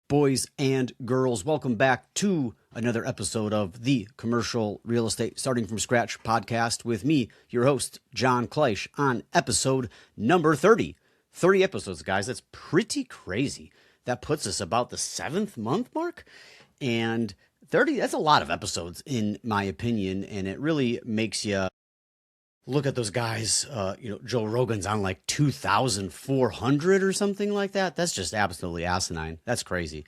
boys and girls? Welcome back to another episode of the Commercial Real Estate Starting from Scratch podcast with me, your host, John Kleisch, on episode number 30. 30 episodes, guys. That's pretty crazy. That puts us about the 7th month mark. And 30, that's a lot of episodes, in my opinion. And it really makes you look at those guys. Joe Rogan's on like 2,400 or something like that. That's just absolutely asinine. That's crazy.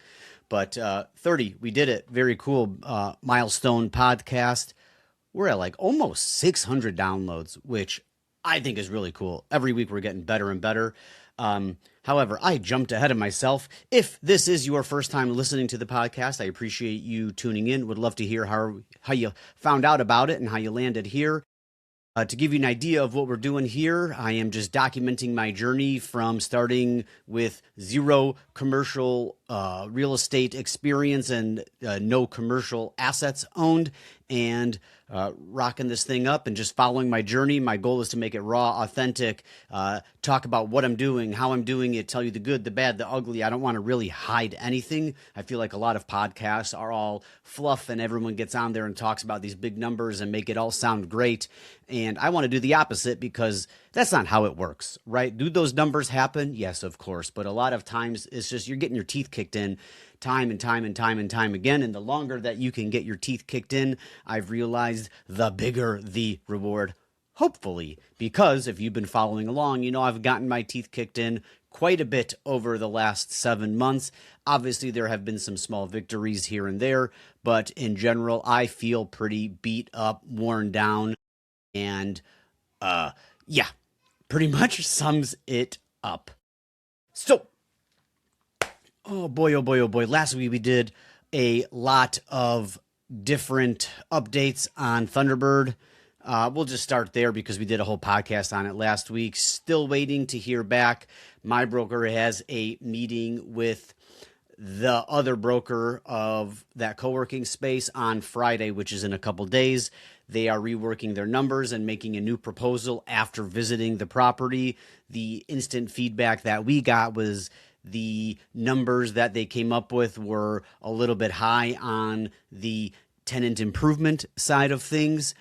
But 30, we did it. Very cool milestone podcast. We're at like almost 600 downloads, which I think is really cool. Every week we're getting better and better. However, I jumped ahead of myself. If this is your first time listening to the podcast, I appreciate you tuning in. Would love to hear how you found out about it and how you landed here. To give you an idea of what we're doing here, I am just documenting my journey from starting with zero commercial real estate experience and no commercial assets owned, and rocking this thing up and just following my journey. My goal is to make it raw, authentic, talk about what I'm doing, how I'm doing it, tell you the good, the bad, the ugly. I don't want to really hide anything. I feel like a lot of podcasts are all fluff and everyone gets on there and talks about these big numbers and make it all sound great. And I want to do the opposite because that's not how it works, right? Do those numbers happen? Yes, of course. But a lot of times it's just you're getting your teeth kicked in time and time and time and time again. And the longer that you can get your teeth kicked in, I've realized the bigger the reward, hopefully. Because if you've been following along, you know I've gotten my teeth kicked in quite a bit over the last 7 months. Obviously, there have been some small victories here and there, but in general, I feel pretty beat up, worn down, and pretty much sums it up. So, oh boy, last week we did a lot of different updates on Thunderbird. We'll just start there because we did a whole podcast on it last week. Still waiting to hear back. My broker has a meeting with the other broker of that co-working space on Friday, which is in a couple days. They are reworking their numbers and making a new proposal after visiting the property. The instant feedback that we got was the numbers that they came up with were a little bit high on the tenant improvement side of things,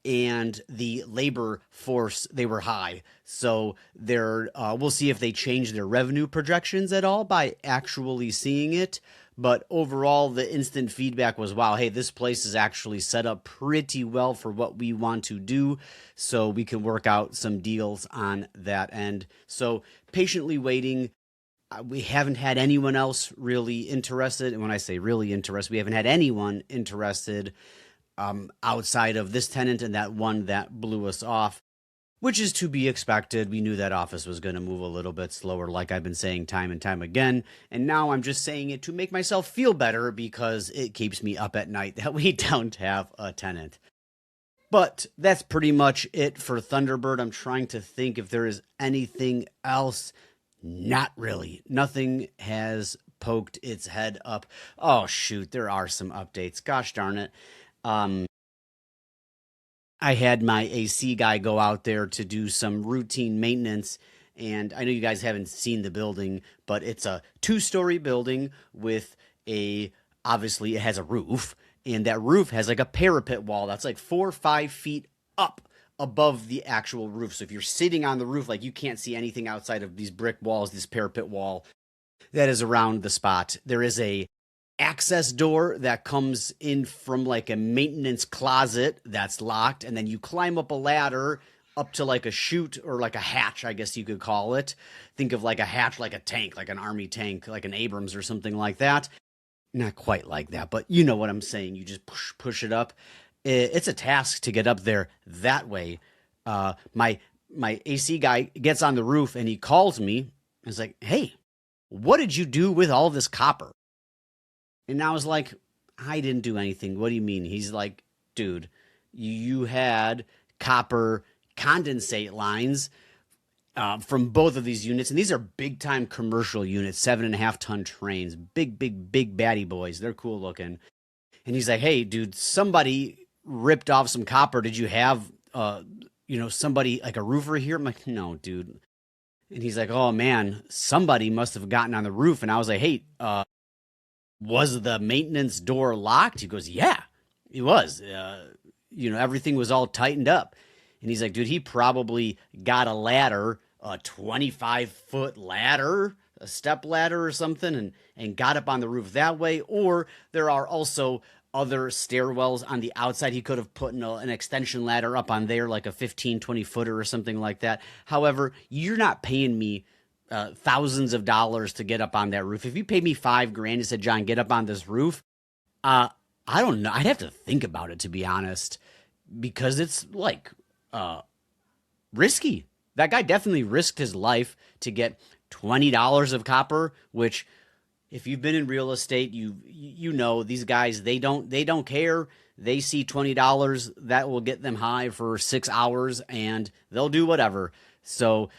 and the labor force, they were high. So we'll see if they change their revenue projections at all by actually seeing it. But overall, the instant feedback was, wow, hey, this place is actually set up pretty well for what we want to do. So we can work out some deals on that end. So patiently waiting. We haven't had anyone else really interested. And when I say really interested, we haven't had anyone interested outside of this tenant and that one that blew us off, which is to be expected. We knew that office was going to move a little bit slower, like I've been saying time and time again. And now I'm just saying it to make myself feel better because it keeps me up at night that we don't have a tenant. But that's pretty much it for Thunderbird. I'm trying to think if there is anything else. Not really. Nothing has poked its head up. Oh, shoot. There are some updates. Gosh darn it. I had my AC guy go out there to do some routine maintenance, and I know you guys haven't seen the building, but it's a 2-story building with obviously it has a roof, and that roof has like a parapet wall that's like 4 or 5 feet up above the actual roof. So if you're sitting on the roof, like you can't see anything outside of these brick walls, this parapet wall that is around the spot. There is a access door that comes in from like a maintenance closet that's locked, and then you climb up a ladder up to like a chute or like a hatch, I guess you could call it. Think of like a hatch, like a tank, like an army tank, like an Abrams or something like that. Not quite like that, but you know what I'm saying. You just push it up. It's a task to get up there that way. My AC guy gets on the roof and he calls me and is like, hey, what did you do with all this copper? And I was like, I didn't do anything. What do you mean? He's like, dude, you had copper condensate lines from both of these units. And these are big time commercial units, 7.5 ton trains, big baddie boys. They're cool looking. And he's like, hey, dude, somebody ripped off some copper. Did you have, somebody like a roofer here? I'm like, no, dude. And he's like, oh man, somebody must have gotten on the roof. And I was like, hey, was the maintenance door locked? He goes, yeah, it was. Everything was all tightened up. And he's like, dude, he probably got a ladder, a 25-foot ladder, a step ladder or something, and got up on the roof that way. Or there are also other stairwells on the outside. He could have put an extension ladder up on there, like a 15, 20 footer or something like that. However, you're not paying me thousands of dollars to get up on that roof. If you paid me $5,000 and said, John, get up on this roof, I don't know. I'd have to think about it, to be honest, because it's like risky. That guy definitely risked his life to get $20 of copper, which if you've been in real estate, you know these guys, they don't care. They see $20 that will get them high for 6 hours and they'll do whatever. So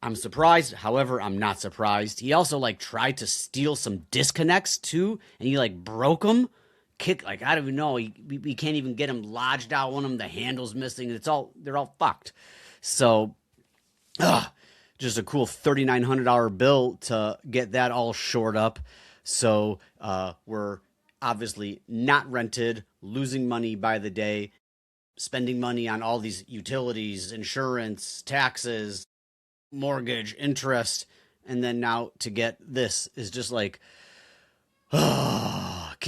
I'm surprised. However, I'm not surprised. He also tried to steal some disconnects too, and he broke them. I don't even know. We can't even get them lodged out. One of them, the handle's missing. They're all fucked. So, just a cool $3,900 bill to get that all shored up. So we're obviously not rented, losing money by the day, spending money on all these utilities, insurance, taxes, mortgage, interest, and then now to get this is just kick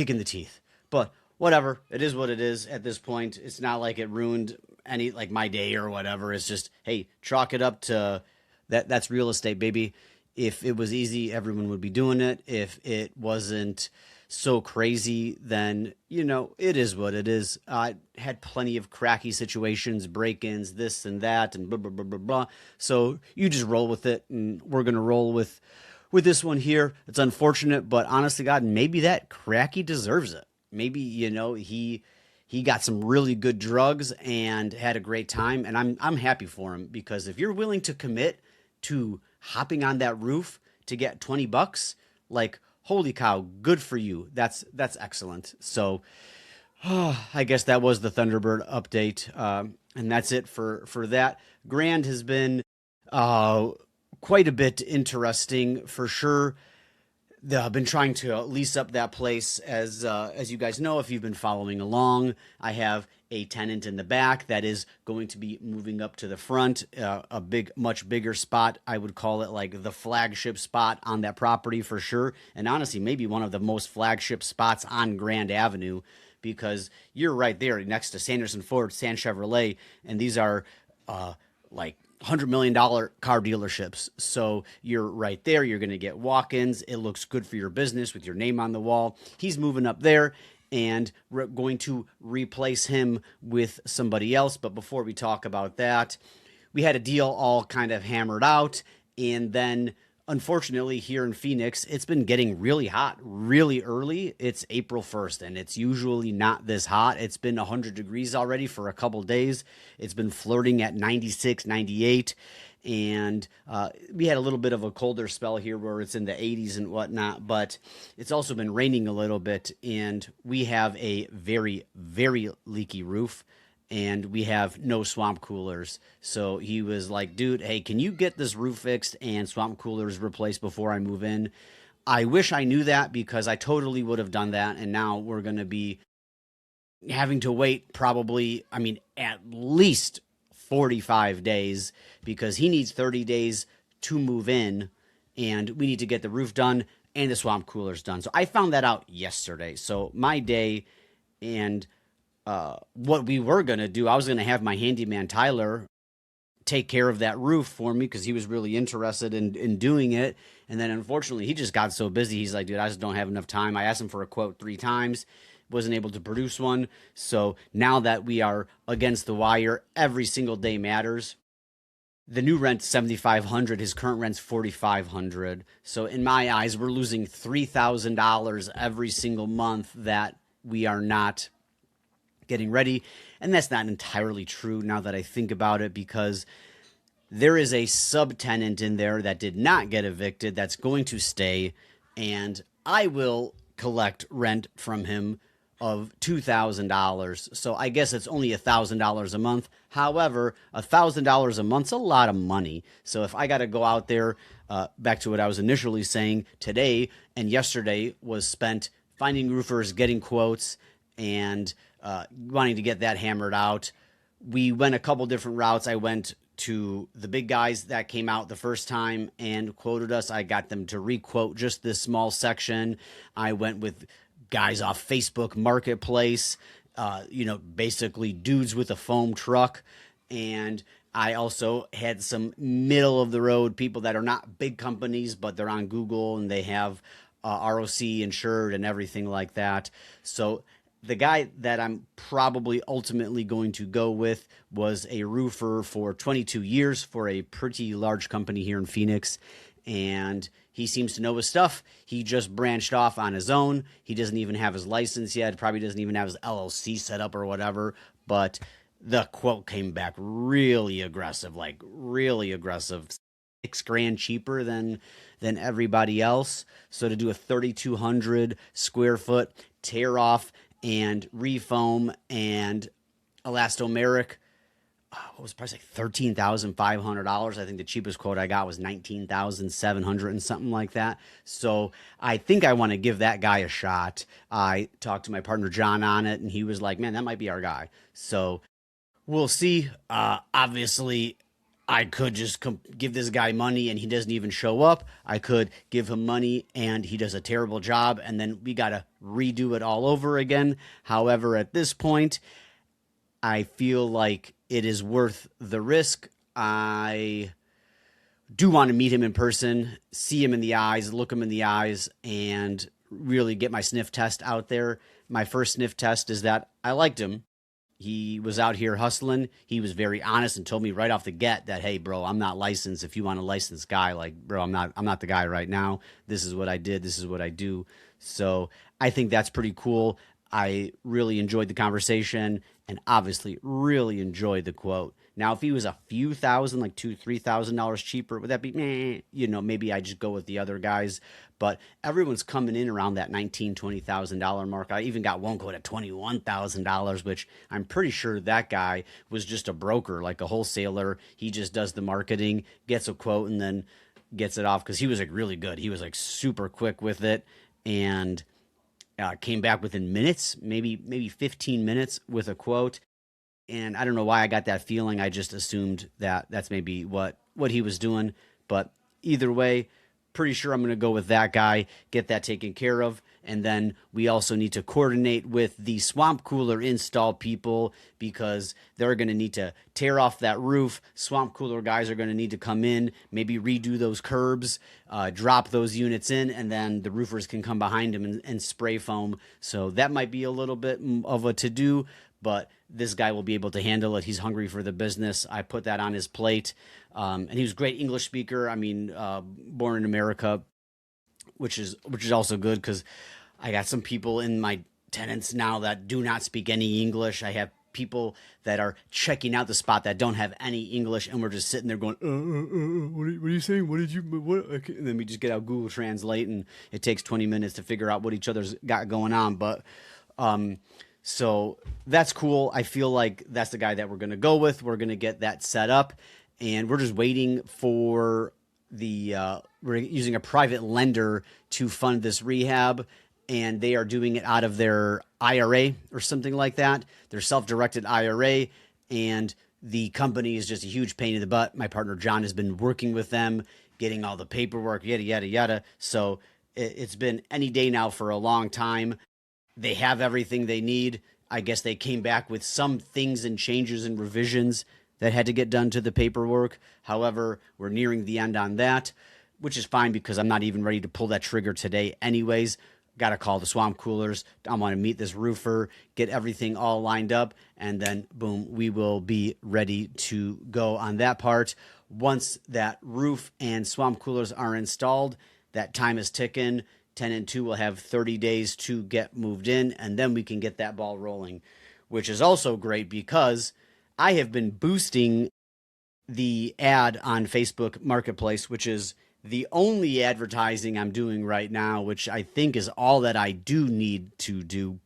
in the teeth. But whatever, it is what it is at this point. It's not like it ruined any my day or whatever. It's just, hey, chalk it up to that's real estate, baby. If it was easy, everyone would be doing it. If it wasn't so crazy, then it is what it is. I had plenty of cracky situations, break-ins, this and that, and blah blah blah blah blah. So you just roll with it, and we're gonna roll with this one here. It's unfortunate, but honestly, God, maybe that Crackie deserves it. Maybe he got some really good drugs and had a great time, and I'm happy for him, because if you're willing to commit to hopping on that roof to get $20, holy cow, good for you. That's excellent. So I guess that was the Thunderbird update, and that's it for that. Grand has been quite a bit interesting for sure. I've been trying to lease up that place, as you guys know, if you've been following along. I have a tenant in the back that is going to be moving up to the front, a much bigger spot. I would call it the flagship spot on that property for sure. And honestly, maybe one of the most flagship spots on Grand Avenue, because you're right there next to Sanderson Ford, San Chevrolet, and these are $100 million car dealerships. So you're right there. You're going to get walk-ins. It looks good for your business with your name on the wall. He's moving up there, and we're going to replace him with somebody else. But before we talk about that, we had a deal all kind of hammered out, and then unfortunately here in Phoenix, it's been getting really hot really early. It's April 1st, and it's usually not this hot. It's been 100 degrees already for a couple days. It's been flirting at 96, 98, and we had a little bit of a colder spell here where it's in the 80s and whatnot, but it's also been raining a little bit, and we have a very, very leaky roof. And we have no swamp coolers. So he was like, dude, hey, can you get this roof fixed and swamp coolers replaced before I move in? I wish I knew that, because I totally would have done that. And now we're going to be having to wait probably, at least 45 days, because he needs 30 days to move in, and we need to get the roof done and the swamp coolers done. So I found that out yesterday. So my day, and what we were going to do, I was going to have my handyman Tyler take care of that roof for me, because he was really interested in doing it. And then unfortunately, he just got so busy. He's like, dude, I just don't have enough time. I asked him for a quote 3 times, wasn't able to produce one. So now that we are against the wire, every single day matters. The new rent's $7,500. His current rent's $4,500. So in my eyes, we're losing $3,000 every single month that we are not getting ready. And that's not entirely true now that I think about it, because there is a subtenant in there that did not get evicted that's going to stay, and I will collect rent from him of $2,000. So I guess it's only $1,000 a month. However, $1,000 a month's a lot of money. So if I got to go out there, back to what I was initially saying, today and yesterday was spent finding roofers, getting quotes, and wanting to get that hammered out. We went a couple different routes. I went to the big guys that came out the first time and quoted us. I got them to re-quote just this small section. I went with guys off Facebook Marketplace, basically dudes with a foam truck. And I also had some middle of the road people that are not big companies, but they're on Google and they have ROC insured and everything like that. So the guy that I'm probably ultimately going to go with was a roofer for 22 years for a pretty large company here in Phoenix. And he seems to know his stuff. He just branched off on his own. He doesn't even have his license yet. Probably doesn't even have his LLC set up or whatever. But the quote came back really aggressive, like really aggressive. $6,000 cheaper than everybody else. So to do a 3,200 square foot tear off and refoam and elastomeric, what was the price? Like $13,500. I think the cheapest quote I got was $19,700 and something like that. So I think I want to give that guy a shot. I talked to my partner John on it, and he was like, "Man, that might be our guy." So we'll see. Obviously, I could just give this guy money and he doesn't even show up. I could give him money and he does a terrible job, and then we got to redo it all over again. However, at this point, I feel like it is worth the risk. I do want to meet him in person, see him in the eyes, look him in the eyes, and really get my sniff test out there. My first sniff test is that I liked him. He was out here hustling. He was very honest and told me right off the get that, "Hey, bro, I'm not licensed. If you want a licensed guy, like, bro, I'm not the guy right now. This is what I did. This is what I do." So I think that's pretty cool. I really enjoyed the conversation and obviously really enjoyed the quote. Now, if he was a few thousand, like $2,000-$3,000 cheaper, would that be, maybe I just go with the other guys. But everyone's coming in around that $19,000, $20,000 mark. I even got one quote at $21,000, which I'm pretty sure that guy was just a broker, like a wholesaler. He just does the marketing, gets a quote, and then gets it off because he was like really good. He was like super quick with it and came back within minutes, maybe 15 minutes with a quote. And I don't know why I got that feeling. I just assumed that that's maybe what he was doing. But either way, pretty sure I'm going to go with that guy, get that taken care of. And then we also need to coordinate with the swamp cooler install people because they're going to need to tear off that roof. Swamp cooler guys are going to need to come in, maybe redo those curbs, drop those units in, and then the roofers can come behind them and spray foam. So that might be a little bit of a to-do, but this guy will be able to handle it. He's hungry for the business. I put that on his plate. And he was a great English speaker. I mean, born in America, which is also good because I got some people in my tenants now that do not speak any English. I have people that are checking out the spot that don't have any English, and we're just sitting there going, what are you saying? What did you, what? And then we just get out Google Translate, and it takes 20 minutes to figure out what each other's got going on. But, so that's cool. I feel like that's the guy that we're going to go with. We're going to get that set up, and we're just waiting for we're using a private lender to fund this rehab, and they are doing it out of their IRA or something like that, their self-directed IRA, and the company is just a huge pain in the butt. My partner John has been working with them, getting all the paperwork, yada, yada, yada. So it's been any day now for a long time. They have everything they need. I guess they came back with some things and changes and revisions that had to get done to the paperwork. However, we're nearing the end on that, which is fine because I'm not even ready to pull that trigger today anyways. Got to call the swamp coolers. I want to meet this roofer, get everything all lined up, and then boom, we will be ready to go on that part. Once that roof and swamp coolers are installed, that time is ticking. Tenant 2 will have 30 days to get moved in, and then we can get that ball rolling, which is also great because I have been boosting the ad on Facebook Marketplace, which is the only advertising I'm doing right now, which I think is all that I do need to do.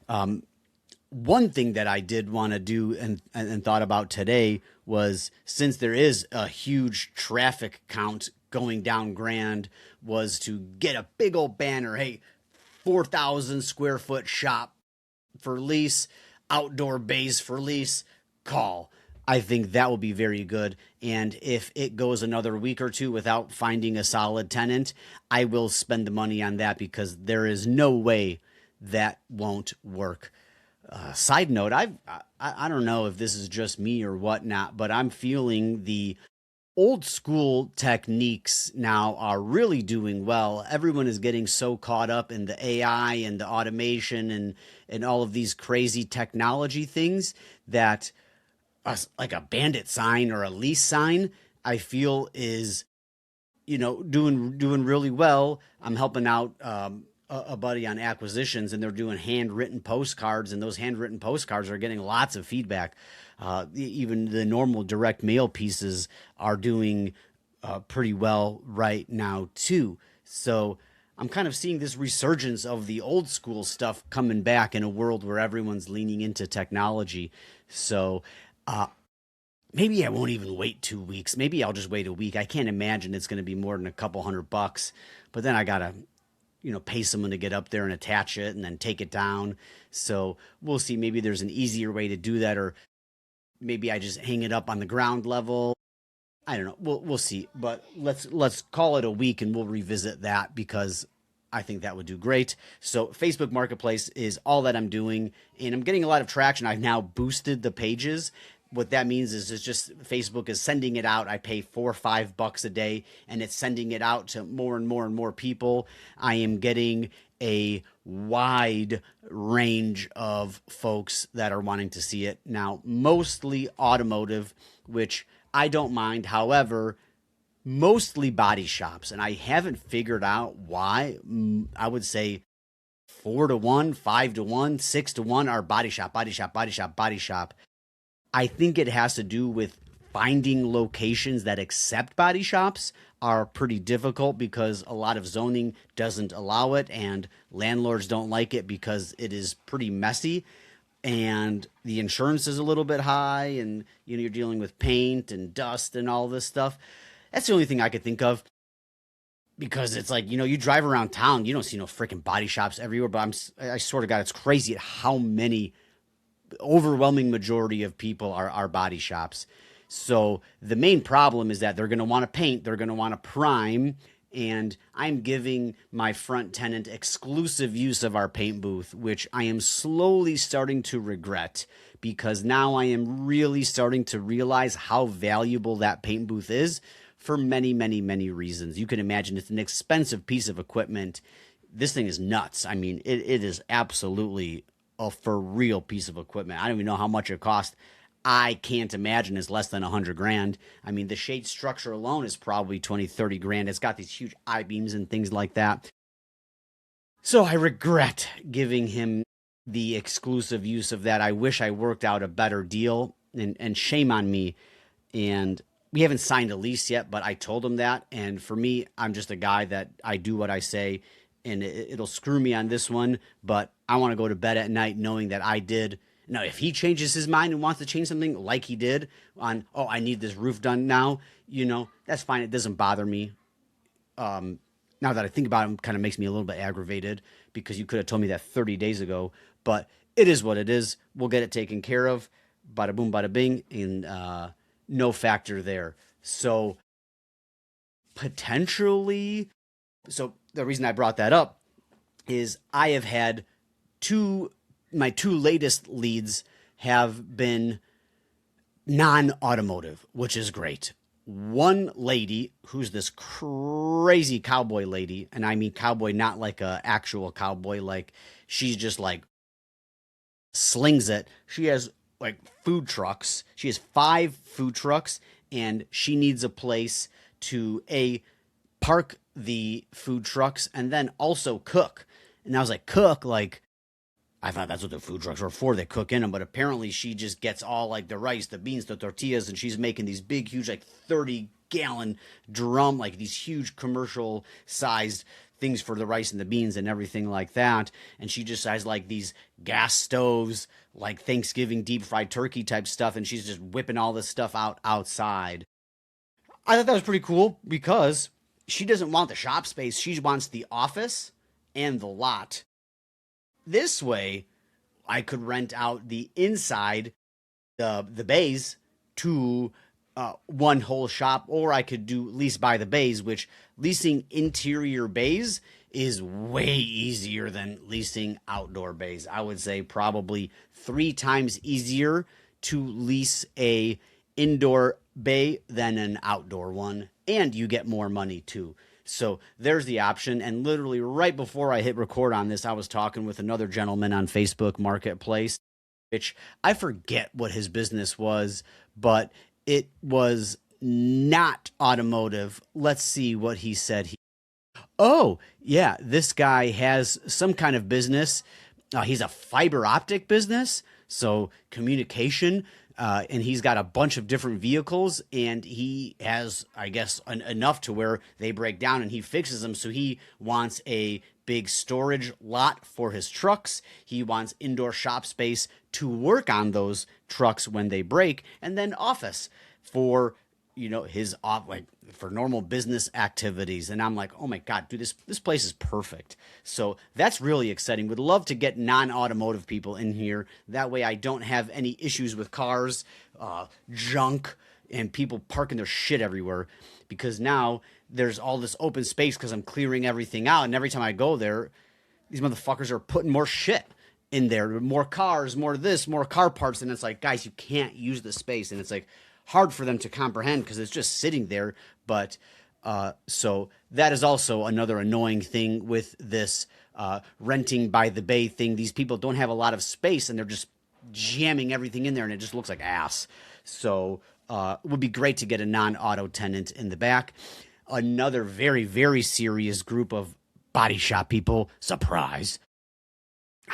One thing that I did want to do and thought about today was, since there is a huge traffic count going down Grand, was to get a big old banner. Hey, 4,000 square foot shop for lease, outdoor bays for lease, call. I think that will be very good. And if it goes another week or two without finding a solid tenant, I will spend the money on that, because there is no way that won't work. Side note, I don't know if this is just me or whatnot, but I'm feeling the old school techniques now are really doing well. Everyone is getting so caught up in the AI and the automation and all of these crazy technology things that like a bandit sign or a lease sign, I feel is, doing really well. I'm helping out a buddy on acquisitions, and they're doing handwritten postcards, and those handwritten postcards are getting lots of feedback. Even the normal direct mail pieces are doing pretty well right now too. So I'm kind of seeing this resurgence of the old school stuff coming back in a world where everyone's leaning into technology. So maybe I won't even wait 2 weeks. Maybe I'll just wait a week. I can't imagine it's going to be more than a couple $100, but then I gotta pay someone to get up there and attach it and then take it down. So we'll see. Maybe there's an easier way to do that, or maybe I just hang it up on the ground level. I don't know. We'll see. But let's call it a week and we'll revisit that, because I think that would do great. So Facebook Marketplace is all that I'm doing, and I'm getting a lot of traction. I've now boosted the pages. What that means is it's just Facebook is sending it out. I pay $4 or $5 a day, and it's sending it out to more and more and more people. I am getting a wide range of folks that are wanting to see it. Now, mostly automotive, which I don't mind. However, mostly body shops, and I haven't figured out why. I would say 4-to-1, 5-to-1, 6-to-1 are body shop, body shop, body shop, body shop. I think it has to do with finding locations that accept body shops are pretty difficult, because a lot of zoning doesn't allow it, and landlords don't like it because it is pretty messy, and the insurance is a little bit high, and you're dealing with paint and dust and all this stuff. That's the only thing I could think of, because it's like, you drive around town, you don't see no freaking body shops everywhere, but I swear to God, it's crazy at how many, overwhelming majority of people are body shops. So the main problem is that they're going to want to paint, they're going to want to prime, and I'm giving my front tenant exclusive use of our paint booth, which I am slowly starting to regret, because now I am really starting to realize how valuable that paint booth is for many, many, many reasons. You can imagine it's an expensive piece of equipment. This thing is nuts. I mean, it is absolutely a for real piece of equipment. I don't even know how much it cost. I can't imagine it's less than $100,000. I mean, the shade structure alone is probably 20, 30 grand. It's got these huge I-beams and things like that. So I regret giving him the exclusive use of that. I wish I worked out a better deal, and shame on me. And we haven't signed a lease yet, but I told him that. And for me, I'm just a guy that I do what I say, and it'll screw me on this one, but I want to go to bed at night knowing that I did. Now, if he changes his mind and wants to change something like he did on, I need this roof done now, that's fine. It doesn't bother me. Now that I think about it, it kind of makes me a little bit aggravated, because you could have told me that 30 days ago, but it is what it is. We'll get it taken care of. Bada boom, bada bing, and no factor there. So potentially, the reason I brought that up is I have had my two latest leads have been non-automotive, which is great. One lady who's this crazy cowboy lady, and I mean cowboy, not like a actual cowboy, like she's just like slings it. She has like food trucks. She has 5 food trucks, and she needs a place to park the food trucks and then also cook. And I was like, cook? Like, I thought that's what the food trucks were for. They cook in them, but apparently she just gets all like the rice, the beans, the tortillas, and she's making these big, huge, like 30-gallon drum, like these huge commercial-sized things for the rice and the beans and everything like that. And she just has like these gas stoves, like Thanksgiving deep fried turkey type stuff. And she's just whipping all this stuff out outside. I thought that was pretty cool because she doesn't want the shop space. She wants the office and the lot. This way, I could rent out the inside, the bays, to one whole shop, or I could do lease by the bays, which leasing interior bays is way easier than leasing outdoor bays. I would say probably 3 times easier to lease a indoor bay than an outdoor one, and you get more money too. So there's the option. And literally right before I hit record on this, I was talking with another gentleman on Facebook Marketplace, which I forget what his business was, but it was not automotive. Let's see what he said. Oh, yeah, this guy has some kind of business. He's a fiber optic business, so communication. And he's got a bunch of different vehicles, and he has, I guess, enough to where they break down and he fixes them. So he wants a big storage lot for his trucks. He wants indoor shop space to work on those trucks when they break, and then office for, his like for normal business activities. And I'm like, oh my God, dude, this place is perfect. So that's really exciting. Would love to get non-automotive people in here. That way I don't have any issues with cars, junk, and people parking their shit everywhere, because now there's all this open space because I'm clearing everything out. And every time I go there, these motherfuckers are putting more shit in there, more cars, more this, more car parts. And it's like, guys, you can't use the space. And it's like, hard for them to comprehend because it's just sitting there. But so that is also another annoying thing with this renting by the bay thing. These people don't have a lot of space and they're just jamming everything in there and it just looks like ass. So it would be great to get a non-auto tenant in the back. Another very, very serious group of body shop people. Surprise.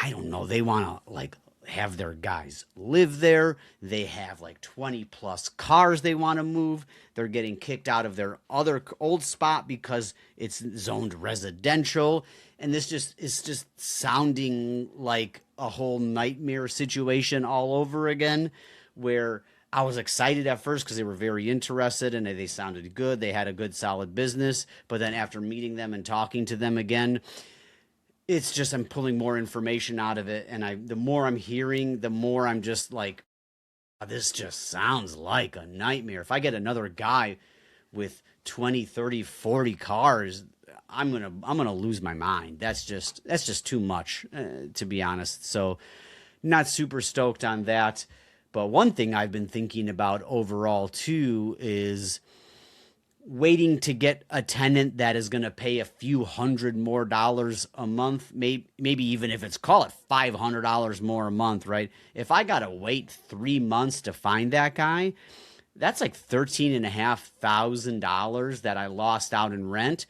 I don't know. They want to have their guys live there. They have 20 plus cars they want to move. They're getting kicked out of their other old spot because it's zoned residential. And this is just sounding like a whole nightmare situation all over again, where I was excited at first because they were very interested and they sounded good. They had a good solid business. But then after meeting them and talking to them again, it's just I'm pulling more information out of it, and the more I'm hearing, the more I'm just like, oh, this just sounds like a nightmare. If I get another guy with 20, 30, 40 cars, I'm gonna lose my mind. That's just too much, to be honest. So not super stoked on that. But one thing I've been thinking about overall too is waiting to get a tenant that is going to pay a few $100 more a month, maybe even if it's, call it $500 more a month, right? If I got to wait 3 months to find that guy, that's like $13,500 that I lost out in rent.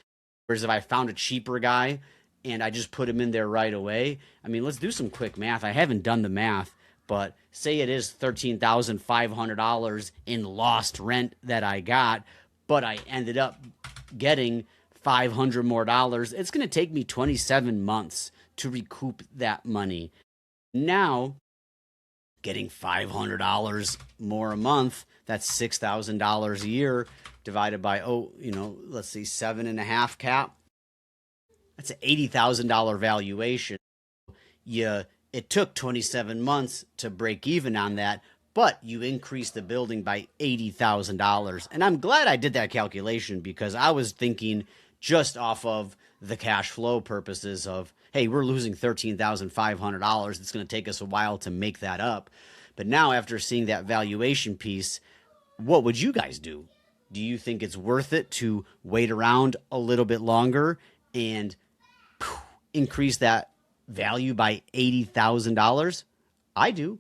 Whereas if I found a cheaper guy and I just put him in there right away, I mean, let's do some quick math. I haven't done the math, but say it is $13,500 in lost rent that I got, but I ended up getting $500 more. It's going to take me 27 months to recoup that money. Now, getting $500 more a month, that's $6,000 a year divided by, let's see, 7.5 cap. That's an $80,000 valuation. It took 27 months to break even on that, but you increase the building by $80,000. And I'm glad I did that calculation because I was thinking just off of the cash flow purposes of, hey, we're losing $13,500. It's going to take us a while to make that up. But now after seeing that valuation piece, what would you guys do? Do you think it's worth it to wait around a little bit longer and increase that value by $80,000? I do.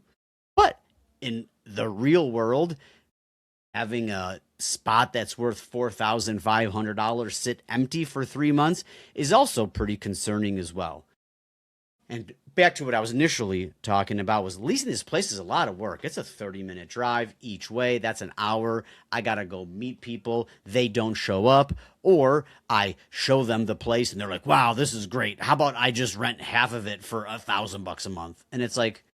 But in the real world, having a spot that's worth $4,500 sit empty for 3 months is also pretty concerning as well. And back to what I was initially talking about was leasing this place is a lot of work. It's a 30-minute drive each way. That's an hour. I got to go meet people. They don't show up, or I show them the place and they're like, wow, this is great. How about I just rent half of it for $1,000 a month? And it's like,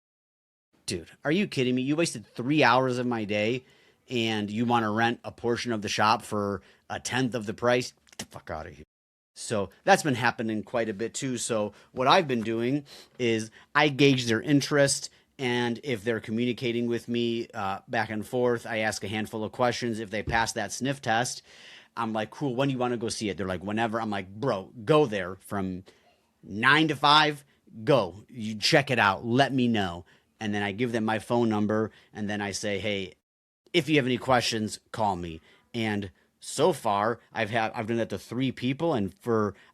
dude, are you kidding me? You wasted 3 hours of my day and you want to rent a portion of the shop for a tenth of the price? Get the fuck out of here. So that's been happening quite a bit too. So what I've been doing is I gauge their interest, and if they're communicating with me back and forth, I ask a handful of questions. If they pass that sniff test, I'm like, cool, when do you want to go see it? They're like, whenever. I'm like, bro, go there from 9 to 5, go. You check it out. Let me know. And then I give them my phone number, and then I say, hey, if you have any questions, call me. And so far, I've done that to 3 people, and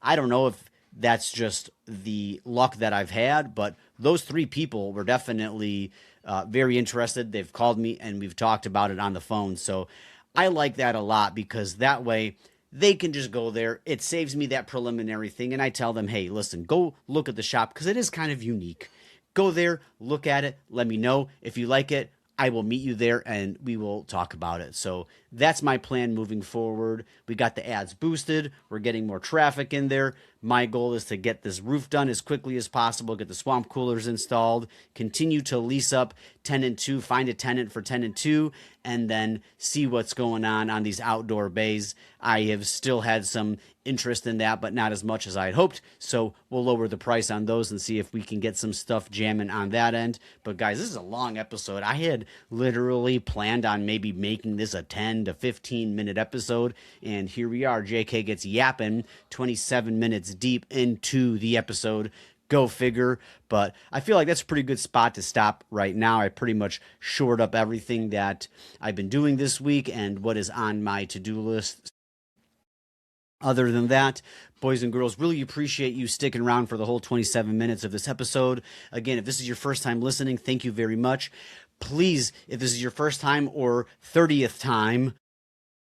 I don't know if that's just the luck that I've had, but those 3 people were definitely very interested. They've called me, and we've talked about it on the phone. So I like that a lot, because that way they can just go there. It saves me that preliminary thing, and I tell them, hey, listen, go look at the shop, because it is kind of unique. Go there, look at it, let me know. If you like it, I will meet you there and we will talk about it. So that's my plan moving forward. We got the ads boosted. We're getting more traffic in there. My goal is to get this roof done as quickly as possible, get the swamp coolers installed, continue to lease up tenant 2, find a tenant for tenant 2, and then see what's going on these outdoor bays. I have still had some interest in that, but not as much as I had hoped. So we'll lower the price on those and see if we can get some stuff jamming on that end. But guys, this is a long episode. I had literally planned on maybe making this a 10 to 15 minute episode, and here we are. JK gets yapping 27 minutes deep into the episode. Go figure. But I feel like that's a pretty good spot to stop right now. I pretty much shored up everything that I've been doing this week and what is on my to-do list. Other than that, boys and girls, really appreciate you sticking around for the whole 27 minutes of this episode. Again, if this is your first time listening, thank you very much. Please, if this is your first time or 30th time,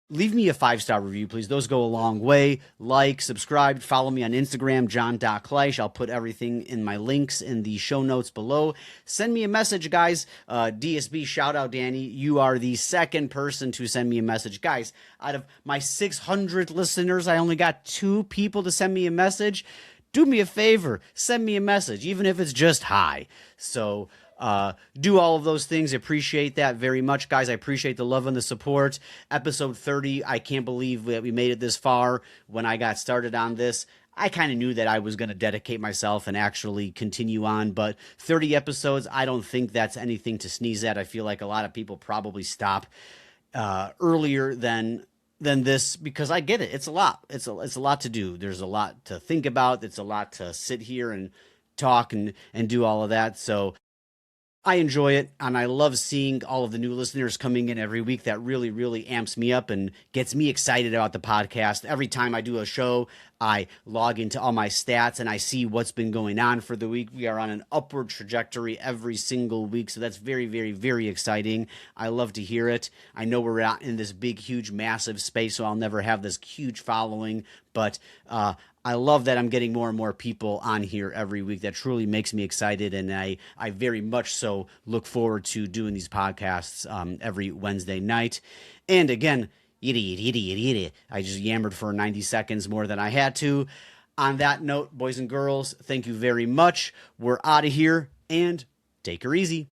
leave me a 5-star review, please. Those go a long way. Like, subscribe, follow me on Instagram, john.kleisch. I'll put everything in my links in the show notes below. Send me a message, guys. DSB, shout out, Danny. You are the second person to send me a message. Guys, out of my 600 listeners, I only got 2 people to send me a message. Do me a favor. Send me a message, even if it's just hi. So do all of those things. I appreciate that very much, guys. I appreciate the love and the support. Episode 30, I can't believe that we made it this far. When I got started on this, I kind of knew that I was going to dedicate myself and actually continue on, but 30 episodes, I don't think that's anything to sneeze at. I feel like a lot of people probably stop earlier than this, because I get it. It's a lot. It's a lot to do. There's a lot to think about. It's a lot to sit here and talk and do all of that. So I enjoy it, and I love seeing all of the new listeners coming in every week. That really, really amps me up and gets me excited about the podcast. Every time I do a show, I log into all my stats and I see what's been going on for the week. We are on an upward trajectory every single week, so that's very, very, very exciting. I love to hear it. I know we're out in this big, huge, massive space, so I'll never have this huge following, but I love that I'm getting more and more people on here every week. That truly makes me excited, and I very much so look forward to doing these podcasts every Wednesday night. And again, idiot. I just yammered for 90 seconds more than I had to. On that note, boys and girls, thank you very much. We're out of here, and take her easy.